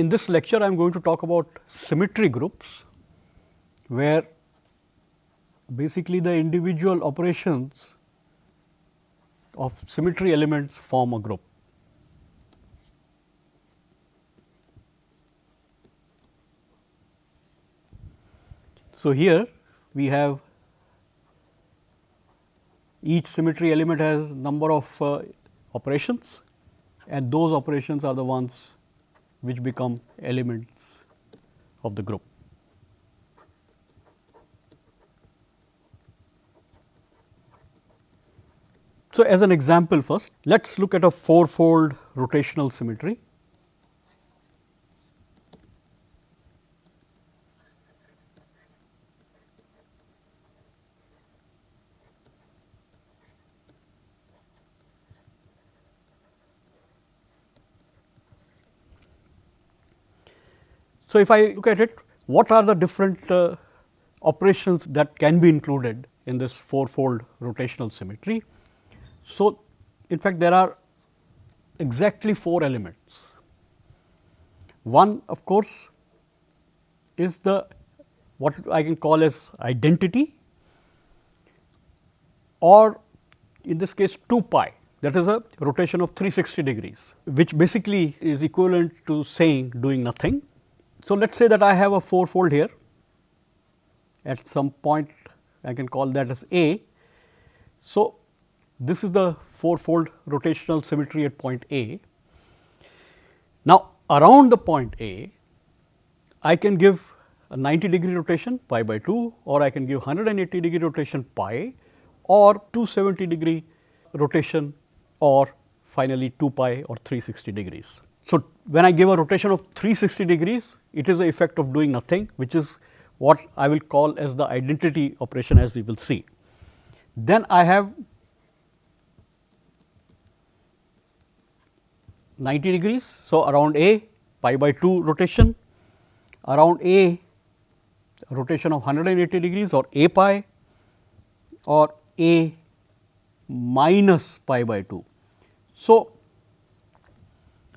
in this lecture I am going to talk about symmetry groups, where basically the individual operations of symmetry elements form a group. So, here we have each symmetry element has number of operations, and those operations are the ones which become elements of the group. So, as an example first, let us look at a fourfold rotational symmetry. So, if I look at it, what are the different operations that can be included in this fourfold rotational symmetry? So, in fact, there are exactly 4 elements. One, of course, is the what I can call as identity, or in this case 2 pi, that is a rotation of 360 degrees, which basically is equivalent to saying doing nothing. So, let us say that I have a fourfold here at some point, I can call that as A. So, this is the fourfold rotational symmetry at point A. Now, around the point A, I can give a 90-degree rotation pi by 2, or I can give 180-degree rotation pi, or 270-degree rotation, or finally 2 pi or 360 degrees. So, when I give a rotation of 360 degrees, it is the effect of doing nothing, which is what I will call as the identity operation, as we will see. Then I have 90 degrees. So, around A pi by 2 rotation, around A rotation of 180 degrees, or A pi, or A minus pi by 2. So,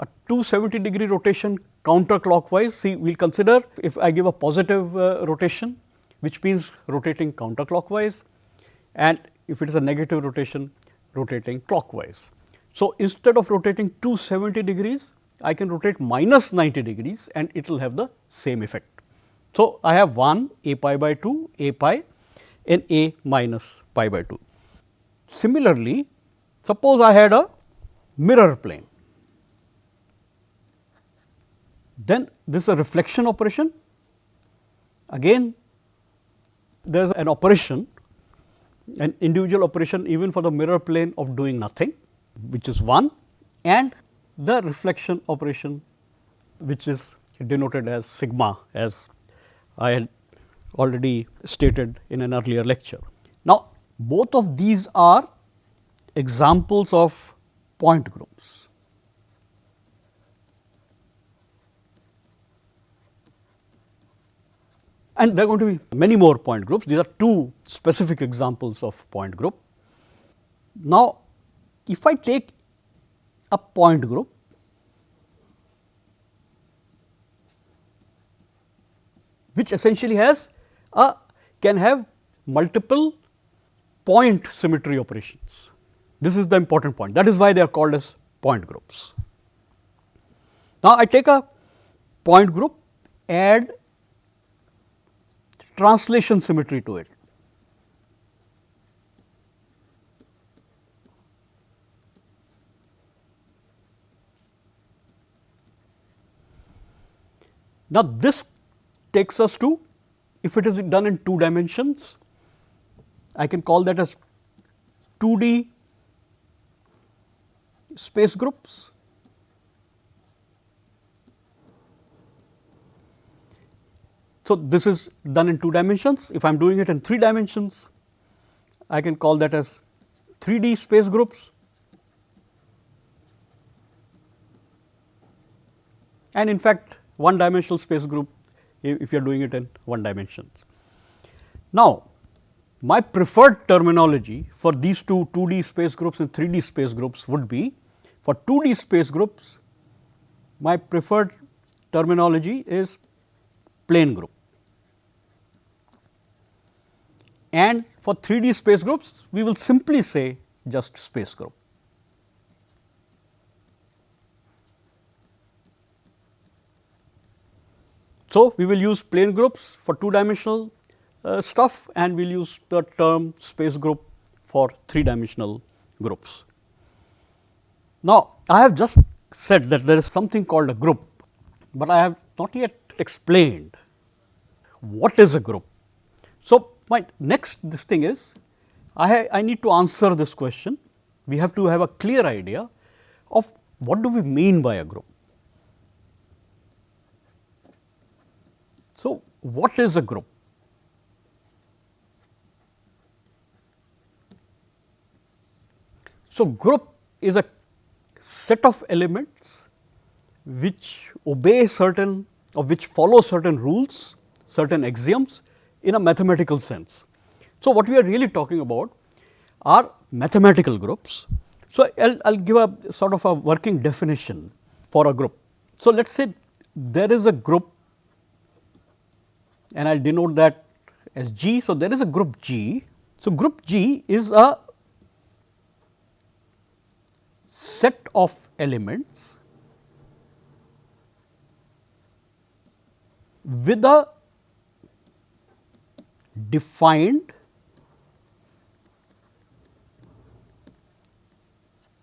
a 270-degree rotation counterclockwise. See, we will consider if I give a positive rotation, which means rotating counterclockwise, and if it is a negative rotation, rotating clockwise. So, instead of rotating 270 degrees, I can rotate minus 90 degrees and it will have the same effect. So, I have 1 A pi by 2, A pi, and A minus pi by 2. Similarly, suppose I had a mirror plane, then this is a reflection operation. Again, there is an operation, an individual operation even for the mirror plane of doing nothing, which is 1, and the reflection operation, which is denoted as sigma, as I had already stated in an earlier lecture. Now, both of these are examples of point groups. And there are going to be many more point groups. These are 2 specific examples of point group. Now, if I take a point group, which essentially has can have multiple point symmetry operations. This is the important point. That is why they are called as point groups. Now, I take a point group, add translation symmetry to it. Now, this takes us to, if it is done in 2 dimensions, I can call that as 2D space groups. So, this is done in 2 dimensions. If I am doing it in 3 dimensions, I can call that as 3D space groups, and in fact, 1 dimensional space group if you are doing it in 1 dimension. Now, my preferred terminology for these 2D space groups and 3D space groups would be, for 2D space groups, my preferred terminology is plane group, and for 3D space groups we will simply say just space group. So, we will use plane groups for 2-dimensional stuff, and we will use the term space group for 3-dimensional groups. Now, I have just said that there is something called a group, but I have not yet explained what is a group. So, my next this thing is I need to answer this question. We have to have a clear idea of what do we mean by a group. So, what is a group? So, group is a set of elements which obey certain or which follow certain rules, certain axioms in a mathematical sense. So, what we are really talking about are mathematical groups. So, I will give a sort of a working definition for a group. So, let us say there is a group, and I will denote that as G. So, there is a group G. So, group G is a set of elements with a defined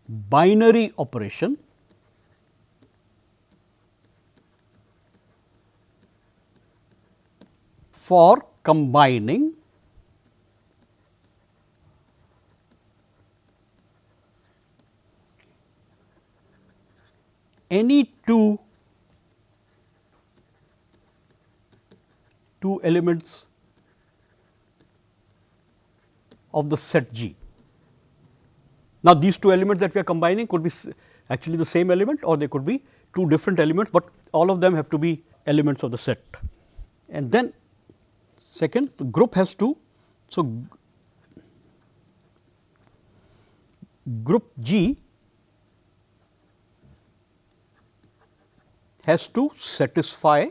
binary operation for combining any two elements of the set G. Now, these two elements that we are combining could be actually the same element, or they could be two different elements, but all of them have to be elements of the set. And then second, the group has to, so group G has to satisfy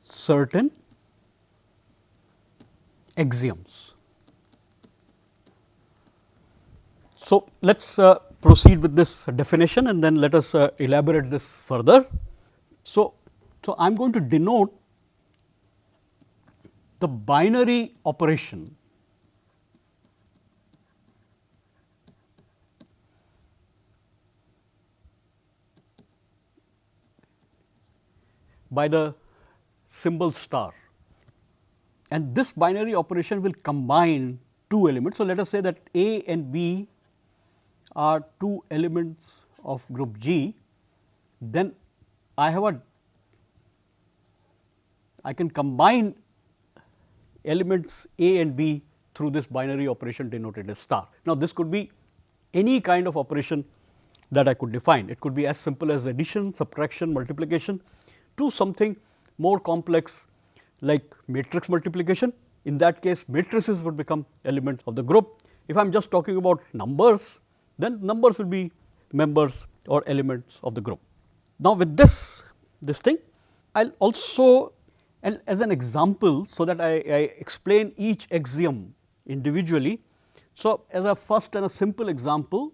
certain axioms. So, let us proceed with this definition, and then let us elaborate this further. So, I am going to denote the binary operation by the symbol star, and this binary operation will combine two elements. So, let us say that A and B are two elements of group G, then I can combine elements A and B through this binary operation denoted as star. Now, this could be any kind of operation that I could define. It could be as simple as addition, subtraction, multiplication, to something more complex like matrix multiplication. In that case, matrices would become elements of the group. If I am just talking about numbers, then numbers will be members or elements of the group. Now, with this thing, I will also, and as an example, so that I explain each axiom individually. So, as a first and a simple example,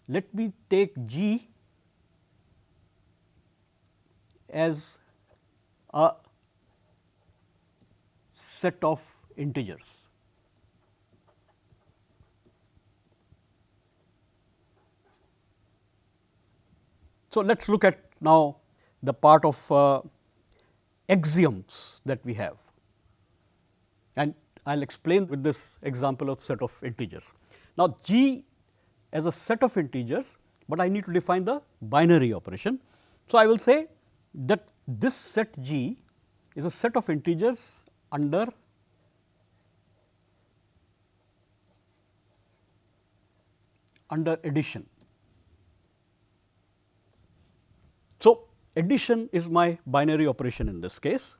let me take G as a set of integers. So, let us look at now the part of axioms that we have, and I will explain with this example of set of integers. Now, G as a set of integers, but I need to define the binary operation. So, I will say that this set G is a set of integers under addition. So, addition is my binary operation in this case.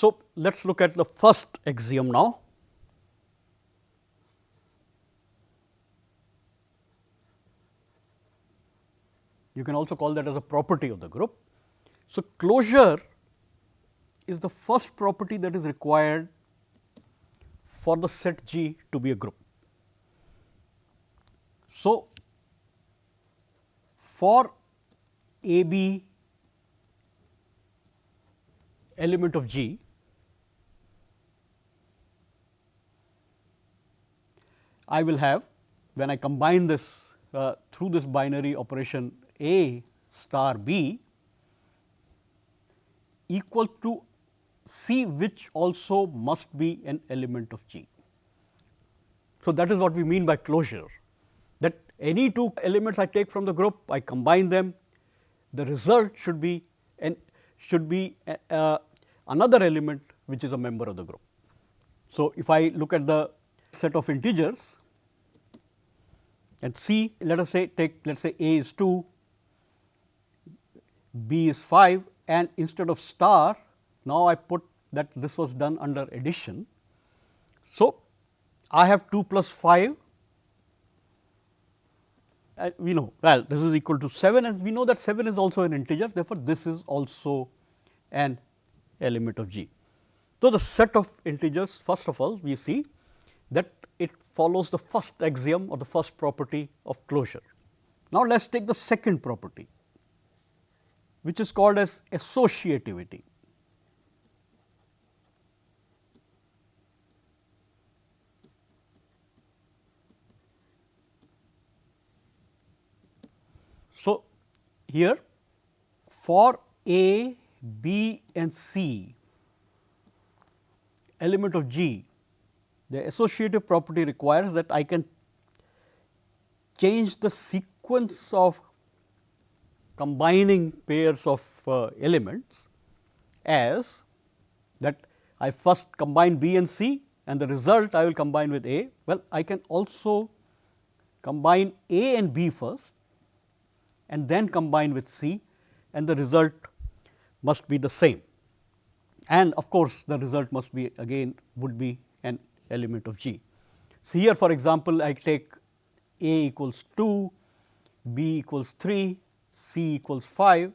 So, let us look at the first axiom now. You can also call that as a property of the group. So, closure is the first property that is required for the set G to be a group. So, for AB element of G, I will have, when I combine this through this binary operation A star B equal to C, which also must be an element of G. So, that is what we mean by closure, that any two elements I take from the group, I combine them, the result should be another element which is a member of the group. So, if I look at the set of integers and C, let us say A is 2, B is 5, and instead of star, now I put that this was done under addition. So, I have 2 plus 5, we know, well, this is equal to 7, and we know that 7 is also an integer, therefore, this is also an element of G. So, the set of integers, first of all, we see that it follows the first axiom or the first property of closure. Now, let us take the second property, which is called as associativity. So, here for A, B and C element of G, the associative property requires that I can change the sequence of combining pairs of elements as that I first combine B and C and the result I will combine with A. Well, I can also combine A and B first and then combine with C, and the result must be the same. And of course, the result must be again would be an element of G. So, here for example, I take A equals 2, B equals 3, C equals 5.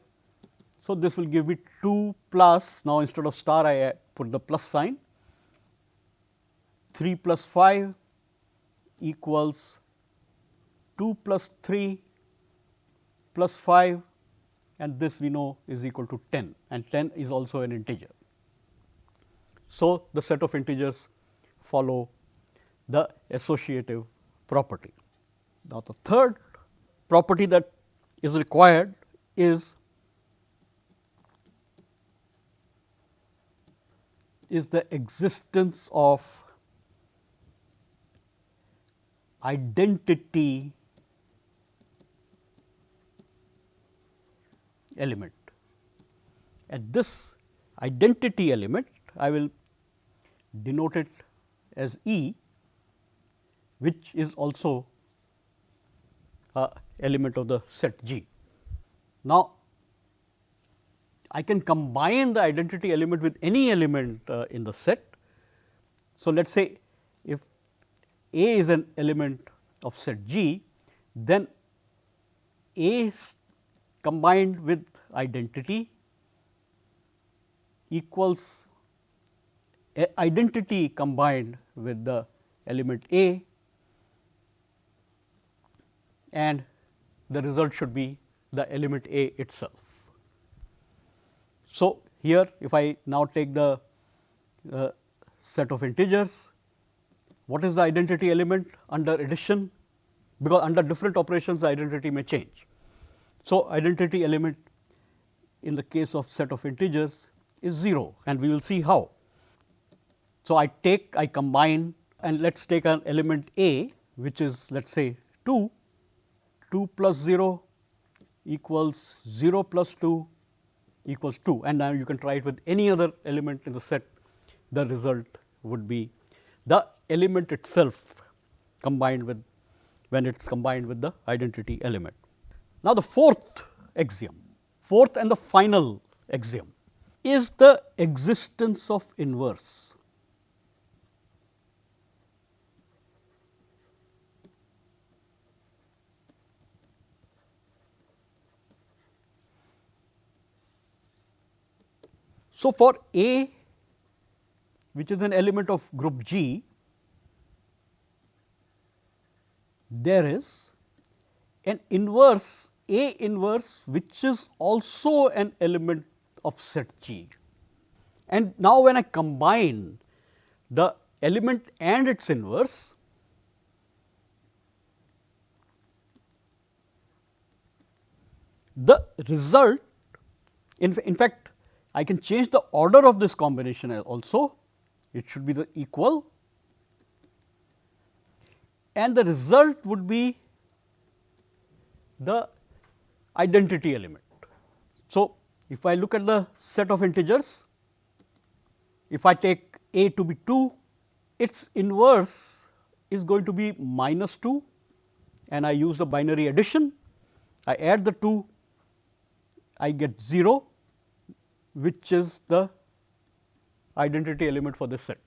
So, this will give me 2 plus, now instead of star I put the plus sign, 3 plus 5 equals 2 plus 3 plus 5, and this we know is equal to 10, and 10 is also an integer. So, the set of integers follow the associative property. Now, the third property that is required is the existence of identity element. At this identity element, I will denote it as E, which is also a element of the set G. Now, I can combine the identity element with any element in the set. So, let us say if A is an element of set G, then A combined with identity equals identity combined with the element A, and the result should be the element A itself. So, here if I now take the set of integers, what is the identity element under addition? Because under different operations the identity may change. So, identity element in the case of set of integers is 0, and we will see how. So, I combine, and let us take an element A, which is let us say 2, 2 plus 0 equals 0 plus 2 equals 2, and now you can try it with any other element in the set, the result would be the element itself combined with, when it is combined with the identity element. Now, the fourth axiom, fourth and the final axiom is the existence of inverse. So, for A, which is an element of group G, there is an inverse A inverse which is also an element of set G. And now, when I combine the element and its inverse, the result, in fact, I can change the order of this combination also. It should be the equal, and the result would be the identity element. So, if I look at the set of integers, if I take A to be 2, its inverse is going to be minus 2, and I use the binary addition. I add the 2, I get 0, which is the identity element for this set.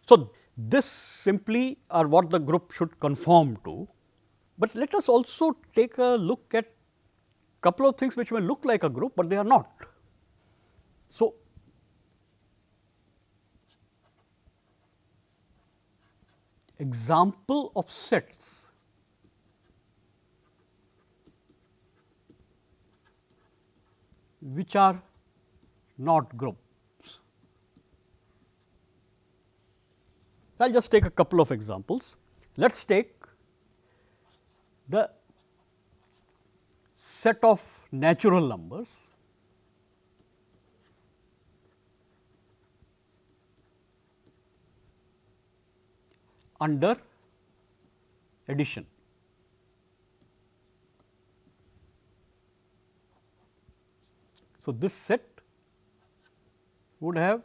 So, this simply are what the group should conform to, but let us also take a look at couple of things which may look like a group, but they are not. So, example of sets which are not groups. I will just take a couple of examples. Let us take the set of natural numbers under addition. So, this set would have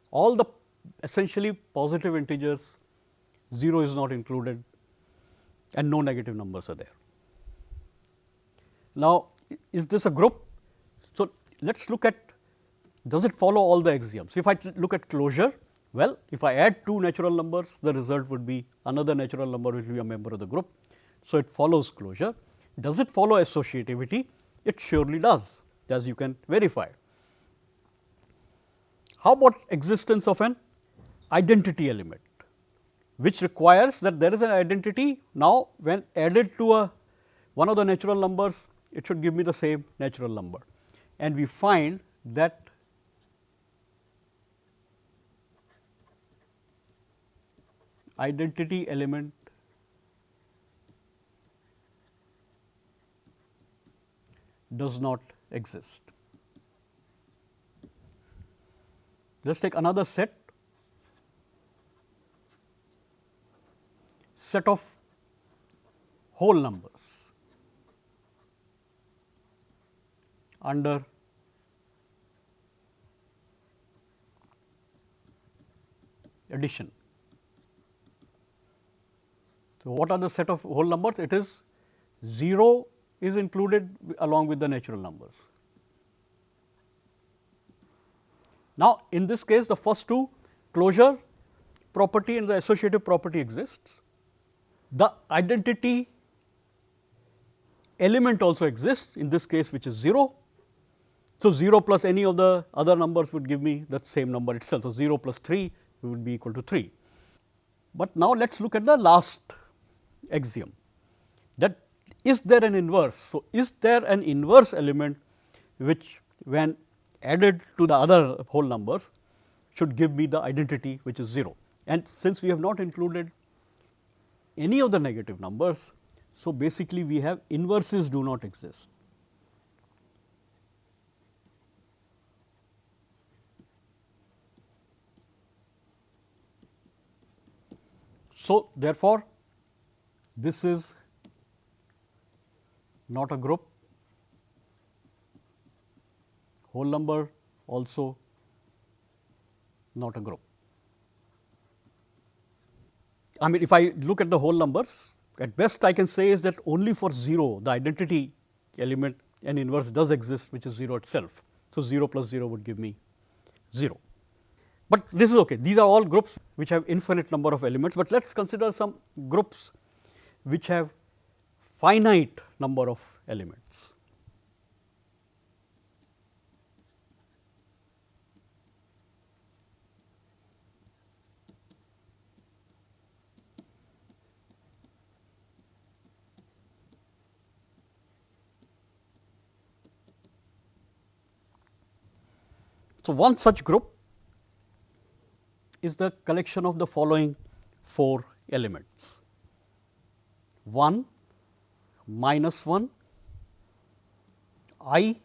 all the essentially positive integers, 0 is not included, and no negative numbers are there. Now, is this a group? So, let us look at, does it follow all the axioms? If I look at closure, well, if I add 2 natural numbers, the result would be another natural number which will be a member of the group. So, it follows closure. Does it follow associativity? It surely does, as you can verify. How about existence of an identity element, which requires that there is an identity. Now, when added to one of the natural numbers, it should give me the same natural number, and we find that identity element does not exist. Let us take another set of whole numbers under addition. So, what are the set of whole numbers? It is 0 is included along with the natural numbers. Now, in this case, the first two, closure property and the associative property exists. The identity element also exists, in this case which is 0. So, 0 plus any of the other numbers would give me that same number itself. So, 0 plus 3 would be equal to 3. But now, let us look at the last axiom, that is there an inverse. So, is there an inverse element which when added to the other whole numbers should give me the identity which is 0. And since we have not included any of the negative numbers, so basically we have inverses do not exist. So, therefore, this is not a group, whole number also not a group. I mean, if I look at the whole numbers, at best I can say is that only for 0 the identity element n inverse does exist, which is 0 itself. So, 0 plus 0 would give me 0. But this is okay. These are all groups which have infinite number of elements, but let us consider some groups which have finite number of elements. So, one such group is the collection of the following 4 elements: 1, minus 1, I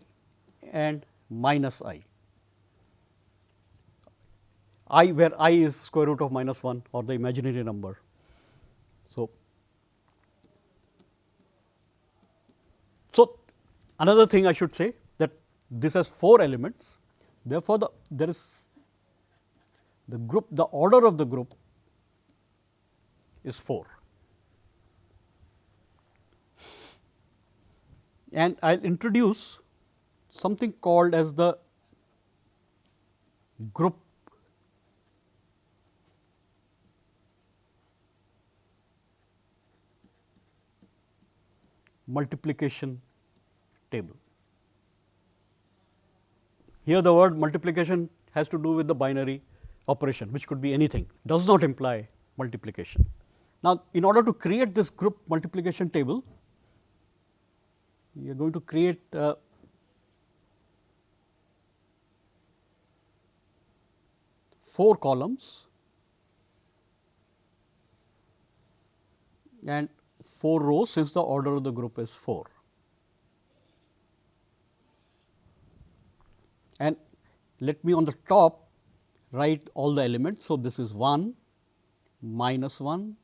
and minus I. I where I is square root of minus 1 or the imaginary number. So, another thing I should say that this has 4 elements. Therefore, there is the group, the order of the group is 4, and I will introduce something called as the group multiplication table. Here the word multiplication has to do with the binary operation, which could be anything, does not imply multiplication. Now, in order to create this group multiplication table, we are going to create 4 columns and 4 rows, since the order of the group is 4. And let me on the top write all the elements. So, this is 1, minus 1,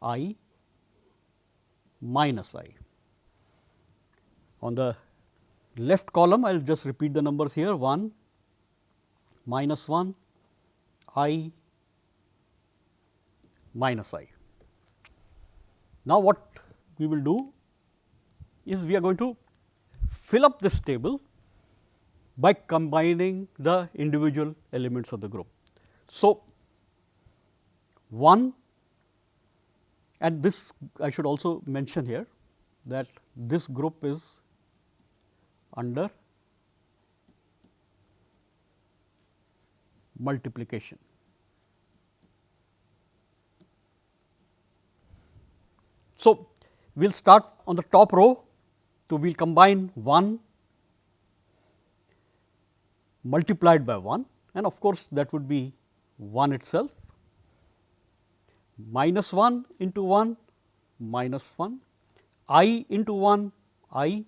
I, minus I. On the left column, I will just repeat the numbers here: 1, minus 1, I, minus I. Now, what we will do is we are going to fill up this table by combining the individual elements of the group. So, 1, and this I should also mention here that this group is under multiplication. So, we will start on the top row. So, we will combine 1 multiplied by 1, and of course, that would be 1 itself, minus 1 into 1 minus 1, I into 1 I,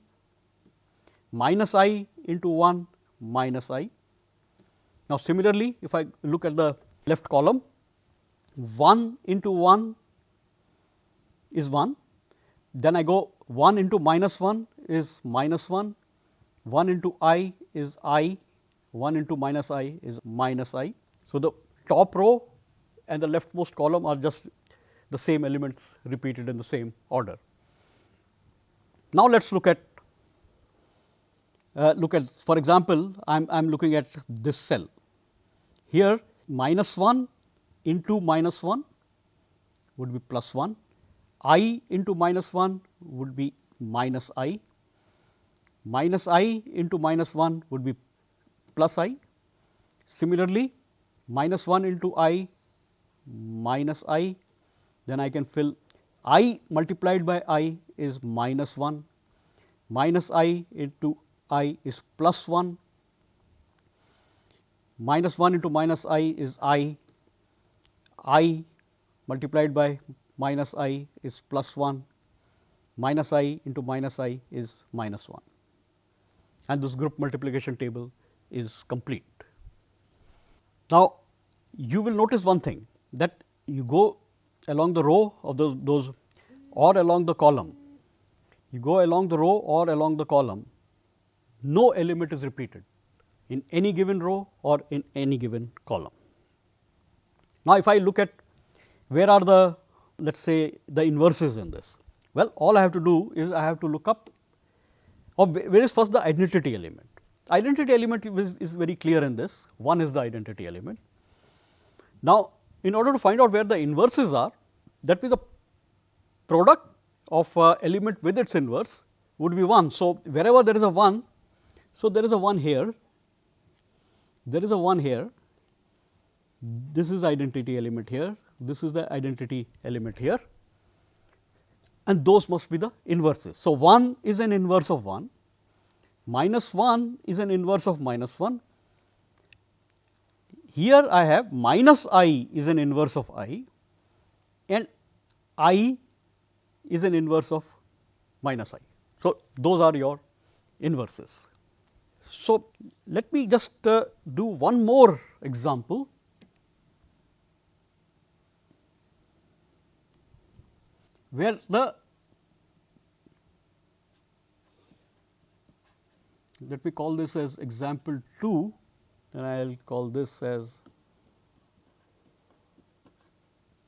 minus I into 1 minus I. Now, similarly, if I look at the left column, 1 into 1 is 1, then I go 1 into minus 1 is minus 1, 1 into I is I, 1 into minus I is minus I. So, the top row and the leftmost column are just the same elements repeated in the same order. Now, let us look at for example, I am looking at this cell. Here minus 1 into minus 1 would be plus 1, I into minus 1 would be minus I, minus I into minus 1 would be plus I. Similarly, minus 1 into I minus I, then I can fill I multiplied by I is minus 1, minus I into I is plus 1, minus 1 into minus I is I multiplied by minus I is plus 1, minus I into minus I is minus 1, and this group multiplication table is complete. Now, you will notice one thing, that you go along the row of those or along the column, you go along the row or along the column, no element is repeated in any given row or in any given column. Now, if I look at where are the let us say the inverses in this? Well, all I have to do is I have to look up where is first the identity element. Identity element is very clear in this, 1 is the identity element. Now, in order to find out where the inverses are, that means the product of element with its inverse would be 1. So, wherever there is a 1, so there is a 1 here, there is a 1 here, this is identity element here, this is the identity element here, and those must be the inverses. So, 1 is an inverse of 1, minus 1 is an inverse of minus 1. Here I have minus I is an inverse of I, and I is an inverse of minus I. So, those are your inverses. So, let me just do one more example. Where let me call this as example 2, and I will call this as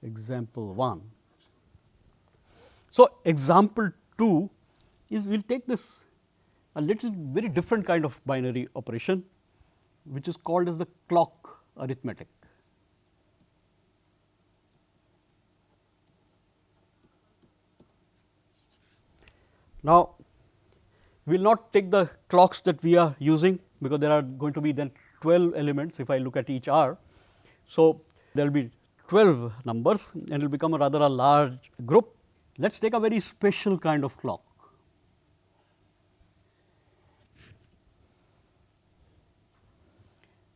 example 1. So, example 2 is we will take this a little very different kind of binary operation, which is called as the clock arithmetic. Now, we will not take the clocks that we are using, because there are going to be then 12 elements if I look at each R. So, there will be 12 numbers and it will become a rather a large group. Let us take a very special kind of clock,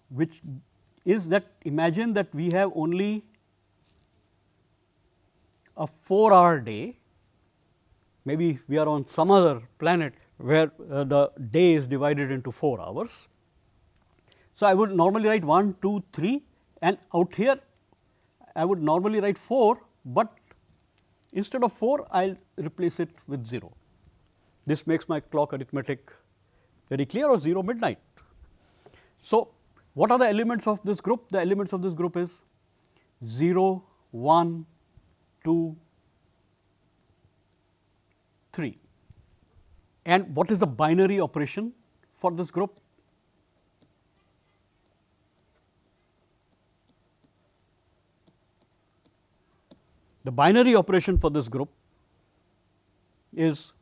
which is that imagine that we have only a 4-hour day. Maybe we are on some other planet where the day is divided into 4 hours. So, I would normally write 1, 2, 3, and out here I would normally write 4, but instead of 4 I will replace it with 0. This makes my clock arithmetic very clear, or 0 midnight. So, what are the elements of this group? The elements of this group is 0, 1, 2, 3. And what is the binary operation for this group? The binary operation for this group is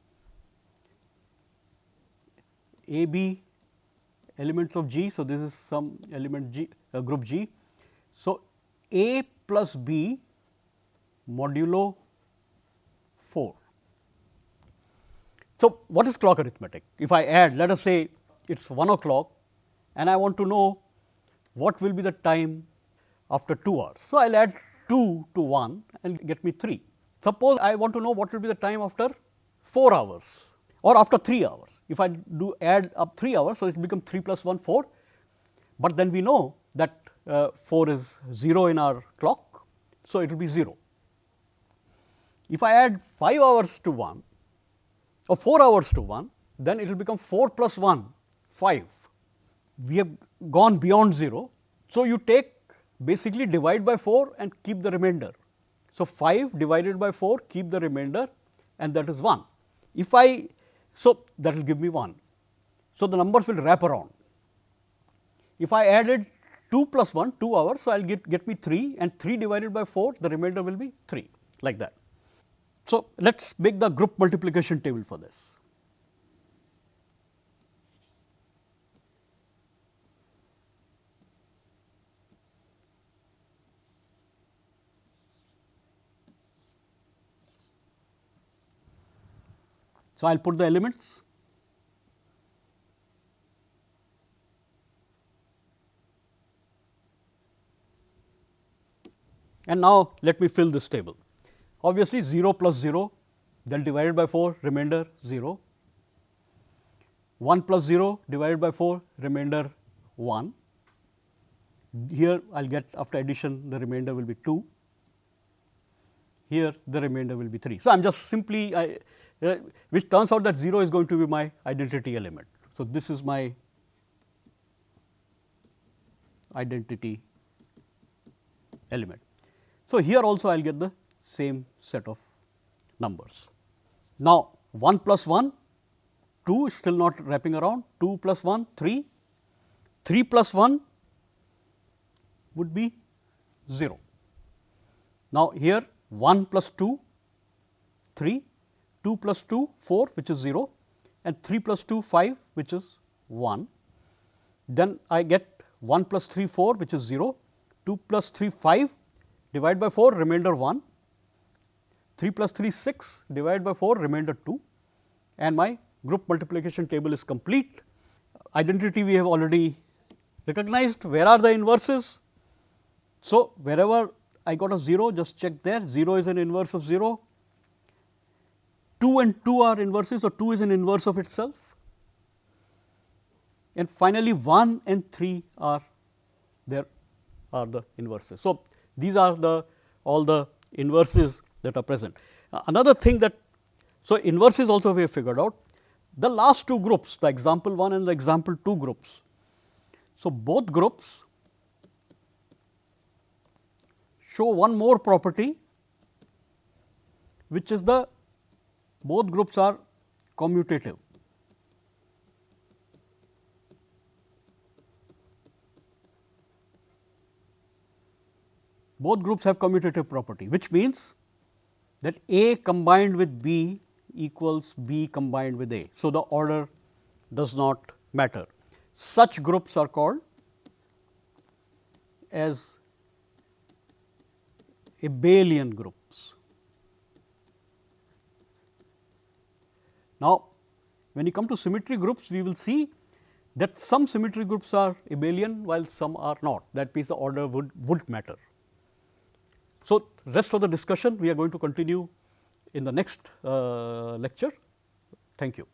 A B elements of G. So, this is some element G, group G. So, A plus B modulo 4. So, what is clock arithmetic? If I add, let us say it is 1 o'clock and I want to know what will be the time after 2 hours. So, I will add 2 to 1 and get me 3. Suppose I want to know what will be the time after 4 hours or after 3 hours. If I do add up 3 hours, so it will become 3 plus 1, 4, but then we know that 4 is 0 in our clock. So, it will be 0. If I add 5 hours to 1 or 4 hours to 1, then it will become 4 plus 1, 5. We have gone beyond 0. So, you take basically divide by 4 and keep the remainder. So, 5 divided by 4, keep the remainder, and that is 1. If I, so that will give me 1. So, the numbers will wrap around. If I added 2 plus 1, 2 hours, so I will get me 3, and 3 divided by 4, the remainder will be 3, like that. So, let us make the group multiplication table for this. So, I will put the elements. And now, let me fill this table. Obviously, 0 plus 0, then divided by 4, remainder 0. 1 plus 0 divided by 4, remainder 1. Here I will get after addition the remainder will be 2. Here the remainder will be 3. So, I am just simply which turns out that 0 is going to be my identity element. So, this is my identity element. So, here also I will get the same set of numbers. Now, 1 plus 1, 2 is still not wrapping around, 2 plus 1, 3, 3 plus 1 would be 0. Now, here 1 plus 2, 3, 2 plus 2, 4 which is 0 and 3 plus 2, 5 which is 1. Then I get 1 plus 3, 4 which is 0, 2 plus 3, 5, divide by 4, remainder 1, 3 plus 3, 6, divide by 4, remainder 2, and my group multiplication table is complete. Identity we have already recognized. Where are the inverses? So, wherever I got a 0, just check there, 0 is an inverse of 0, 2 and 2 are inverses, so 2 is an inverse of itself, and finally 1 and 3 are there are the inverses. So, these are the all the inverses that are present. Another thing that, so inverses also we have figured out, the last two groups, the example 1 and the example 2 groups. So, both groups show one more property, which is the both groups are commutative. Both groups have commutative property, which means that A combined with B equals B combined with A. So, the order does not matter. Such groups are called as abelian groups. Now, when you come to symmetry groups, we will see that some symmetry groups are abelian while some are not. That means the order would matter. So, rest of the discussion we are going to continue in the next lecture. Thank you.